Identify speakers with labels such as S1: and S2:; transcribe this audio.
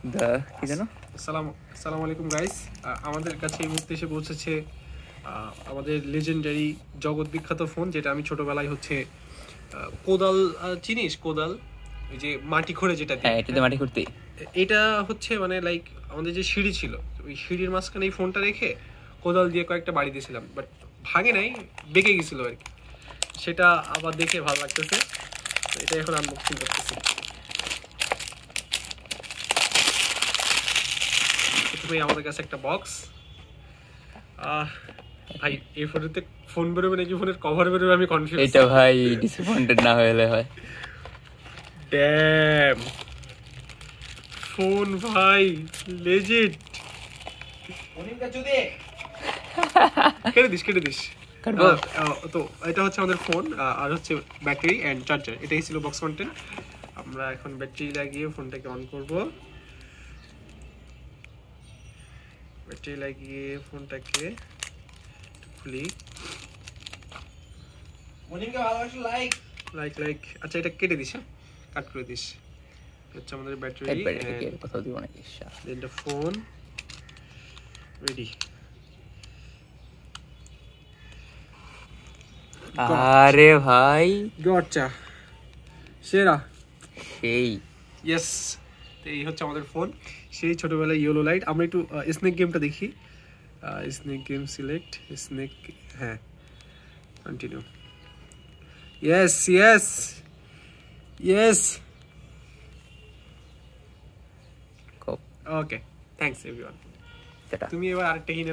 S1: কি জানো
S2: আসসালামু আলাইকুম গাইস, আমাদের কাছে এই মুহূর্তে এসে পৌঁছেছে আমাদের লেজেন্ডারি জগৎ বিখ্যাত ফোন, যেটা আমি ছোটবেলায় হচ্ছে কোদাল, চিনিস কোদাল, ওই যে মাটি খোঁড়ে যেটা দিয়ে,
S1: হ্যাঁ এটাতে মাটি খুঁড়তে
S2: এটা হচ্ছে মানে লাইক আমাদের যে সিঁড়ি ছিল ওই সিঁড়ির মাঝখানে এই ফোনটা রেখে কোদাল দিয়ে কয়েকটা বাড়ি দিয়েছিলাম, বাট ভাঙে নাই, বেঁকে গেছিল আর কি। সেটা আবার দেখে ভালো লাগতেছে, এটা এখন আনবক্সিং করতেছি। প্রথমেই আমাদের কাছে একটা বক্স। ভাই এই ফোনেতে ফোন বেরোবে নাকি ফোনের কভার বেরোবে আমি কনফিউজ।
S1: এটা ভাই ডিসঅ্যাপয়েন্টেড না হলে হয়।
S2: ড্যাম ফোন ভাই, লেজেন্ড। কেটে দিস তো এটা হচ্ছে আমাদের ফোন, আর হচ্ছে ব্যাটারি এন্ড চার্জার, এটাই ছিল বক্স কন্টেন্ট। আমরা এখন ব্যাটারি লাগিয়ে ফোনটাকে অন করব। ব্যাটারি লাগিয়ে ফোনটাকে খুলি। লাইক আচ্ছা এটা কেটে দিস, হ্যাঁ কাট করে দিস। হচ্ছে আমাদের ব্যাটারি
S1: কোথাও দিব নাকি
S2: দেন দ্য ফোন রেডি।
S1: আরে ভাই
S2: গচ্চা সেরা
S1: সেই
S2: ইয়েস। তো এই হচ্ছে আমাদের ফোন, সেই ছোটবেলায় ইয়েলো লাইট। আমরা একটু স্নেক গেমটা দেখি। স্নেক গেম সিলেক্ট, স্নেক, হ্যাঁ continue, yes yes yes. Okay thanks everyone. তুমি এবার আরেকটা কিনে